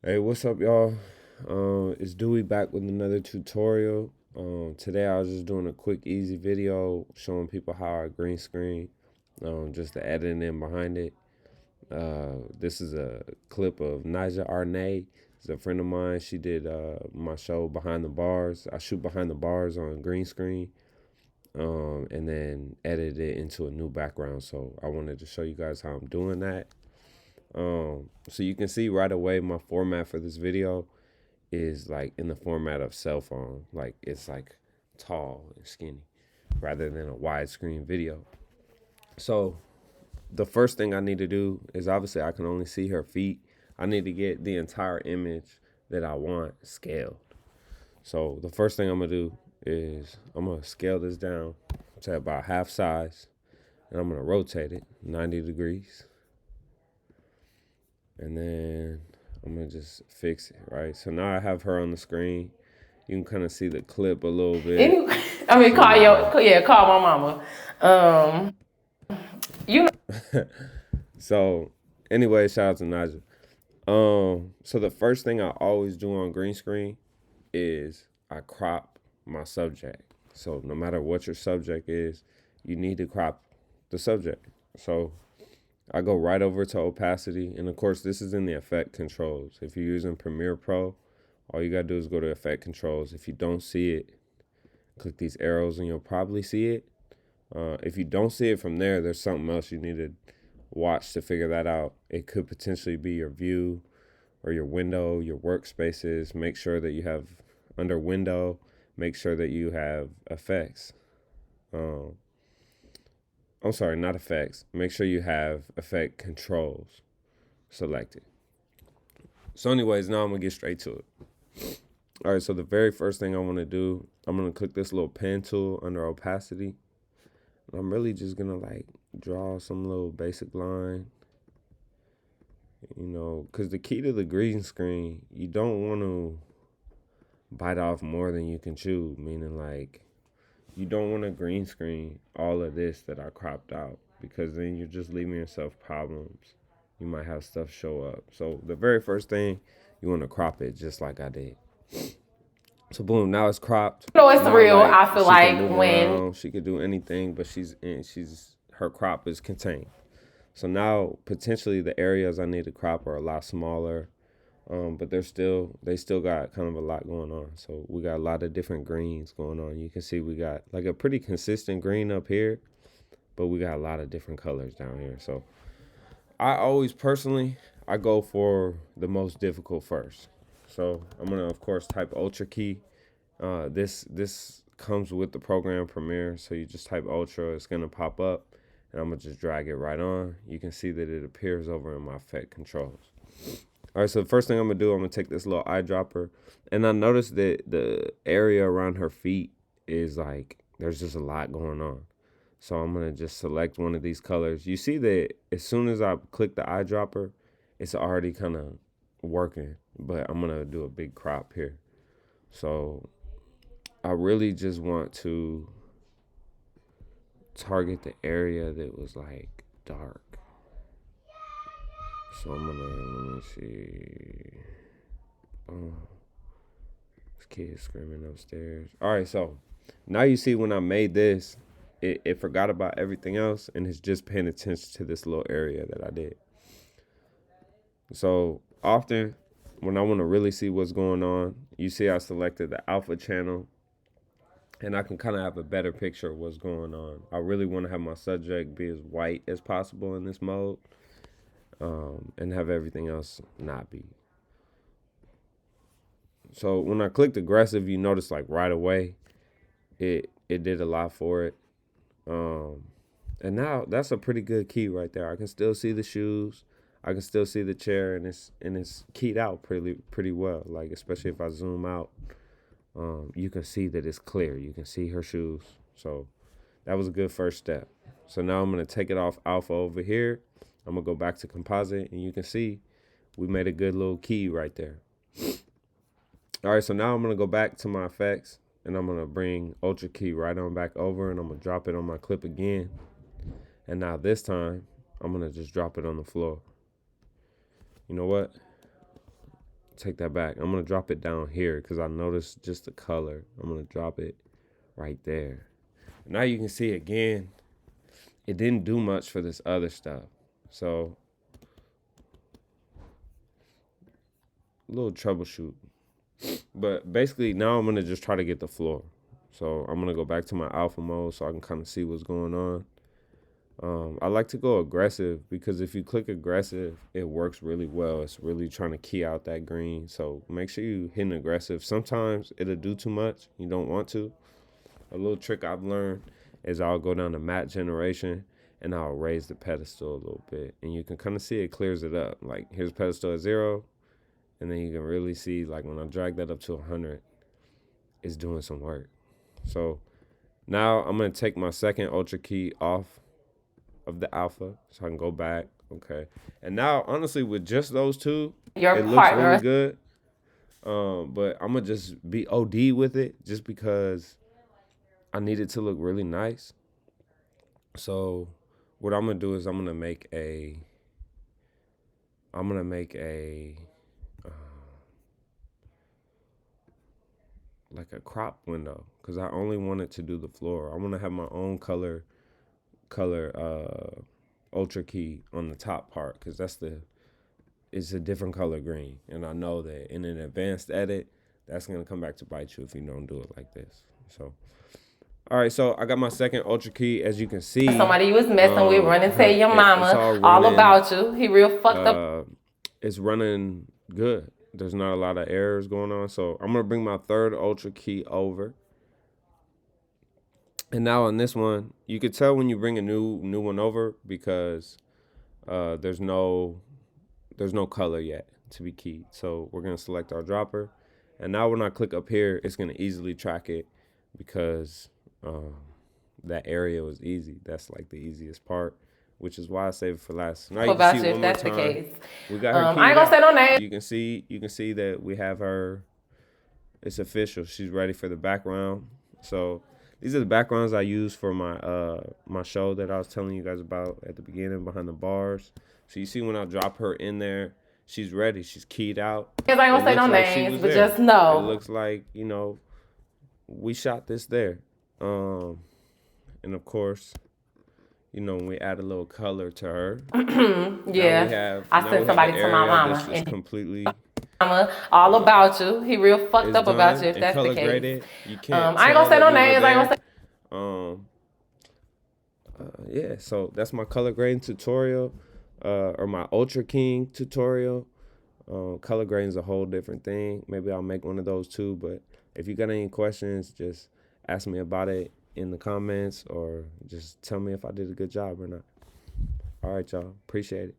Hey, what's up, y'all? It's Dewey back with another tutorial. Today I was just doing a quick, easy video showing people how I green screen, just the editing behind it. This is a clip of Naja Arnay. She's a friend of mine. She did my show Behind the Bars. I shoot behind the bars on green screen, and then edit it into a new background. So I wanted to show you guys how I'm doing that. So you can see right away my format for this video is like in the format of cell phone. Like it's like tall and skinny rather than a widescreen video. So the first thing I need to do is obviously I can only see her feet. I need to get the entire image that I want scaled. So the first thing I'm gonna do is I'm gonna scale this down to about half size and I'm gonna rotate it 90 degrees. And then I'm gonna just fix it, right? So now I have her on the screen. You can kind of see the clip a little bit. Anyway, I mean, call my mama. You know, So anyway, shout out to Naja. So the first thing I always do on green screen is I crop my subject. So no matter what your subject is, you need to crop the subject. So I go right over to opacity, and of course this is in the effect controls. If you're using Premiere Pro, all you gotta do is go to effect controls. If you don't see it, click these arrows and you'll probably see it. If you don't see it from there, there's something else you need to watch to figure that out. It could potentially be your view or your window, your workspaces. Make sure that you have under window, make sure that you have effects. Um, I'm sorry, not effects. Make sure you have effect controls selected. So anyways, now I'm gonna get straight to it. All right, so the very first thing I wanna do, I'm gonna click this little pen tool under opacity. I'm really just gonna like draw some little basic line, because the key to the green screen, you don't want to bite off more than you can chew, meaning like you don't want to green screen all of this that I cropped out because then you're just leaving yourself problems. You might have stuff show up. So the very first thing, you want to crop it just like I did. So boom, now it's cropped. it's Now real. like I feel she can like move when around, she can do anything, but she's her crop is contained. So now potentially the areas I need to crop are a lot smaller, but they still got kind of a lot going on. So we got a lot of different greens going on. You can see we got like a pretty consistent green up here, but we got a lot of different colors down here. So I always personally I go for the most difficult first. So I'm gonna of course type Ultra key. This comes with the program Premiere, so you just type Ultra, it's gonna pop up, and I'm gonna just drag it right on. You can see that it appears over in my effect controls. All right, so the first thing I'm gonna do, I'm gonna take this little eyedropper, and I noticed that the area around her feet is like there's just a lot going on. So I'm gonna just select one of these colors. You see that as soon as I click the eyedropper, it's already kind of working, but I'm gonna do a big crop here. So I really just want to target the area that was like dark. So I'm gonna let me see. Oh, this kid is screaming upstairs. All right, so now you see when I made this, it forgot about everything else and it's just paying attention to this little area that I did. So often when I want to really see what's going on, you see I selected the alpha channel and I can kind of have a better picture of what's going on. I really want to have my subject be as white as possible in this mode, and have everything else not be. So when I clicked aggressive, you notice like right away, it did a lot for it. Um, and now that's a pretty good key right there. I can still see the shoes. I can still see the chair, and it's keyed out pretty well. Like especially if I zoom out, you can see that it's clear. You can see her shoes. So that was a good first step. So now I'm gonna take it off alpha over here. I'm gonna go back to composite, and you can see we made a good little key right there. All right, so now I'm gonna go back to my effects and I'm gonna bring Ultra Key right on back over and I'm gonna drop it on my clip again. And now this time, I'm gonna just drop it on the floor. You know what? take that back. I'm gonna drop it down here because I noticed just the color. I'm gonna drop it right there. Now you can see again, it didn't do much for this other stuff. So a little troubleshoot. But basically now I'm gonna just try to get the floor. So I'm gonna go back to my alpha mode so I can kind of see what's going on. I like to go aggressive because if you click aggressive, it works really well. It's really trying to key out that green. So make sure you hit aggressive. Sometimes it'll do too much. You don't want to. A little trick I've learned is I'll go down to matte generation and I'll raise the pedestal a little bit. And you can kind of see it clears it up. Like here's pedestal at 0. And then you can really see like when I drag that up to 100, it's doing some work. So now I'm going to take my second ultra key off of the alpha so I can go back. Okay. And now, honestly, with just those two, Your it looks partner. really good. But I'm going to just be OD with it just because I need it to look really nice. So what I'm going to do is I'm going to make a like a crop window because I only wanted to do the floor. I want to have my own color ultra key on the top part because it's a different color green, and I know that in an advanced edit that's gonna come back to bite you if you don't do it like this. So all right, so I got my second ultra key. As you can see, Somebody you was messing with running, tell your it's mama all running, about you. He real fucked up. It's running good. There's not a lot of errors going on. So I'm gonna bring my third ultra key over. And now on this one, you could tell when you bring a new one over because there's no color yet to be keyed. So we're gonna select our dropper, and now when I click up here, it's gonna easily track it because that area was easy. That's like the easiest part, which is why I saved it for last. Now you About can see you, one if more that's the time. case. We got her I ain't keyed gonna say no out. name. You can see that we have her. It's official. She's ready for the background. So these are the backgrounds I use for my my show that I was telling you guys about at the beginning behind the bars. So you see when I drop her in there, she's ready. She's keyed out. Because I ain't gonna say It no looks like she names, was but there. just know. It looks like, we shot this there. And of course, we add a little color to her. Yeah. I sent somebody to my mama. This is completely Mama, all about you. He real fucked up about you, if and that's the color case. graded. You can't I ain't gonna say no names. I ain't gonna say. Yeah, so that's my color grading tutorial, or my Ultra King tutorial. Color grading is a whole different thing. Maybe I'll make one of those too. But if you got any questions, just ask me about it in the comments or just tell me if I did a good job or not. All right, y'all. Appreciate it.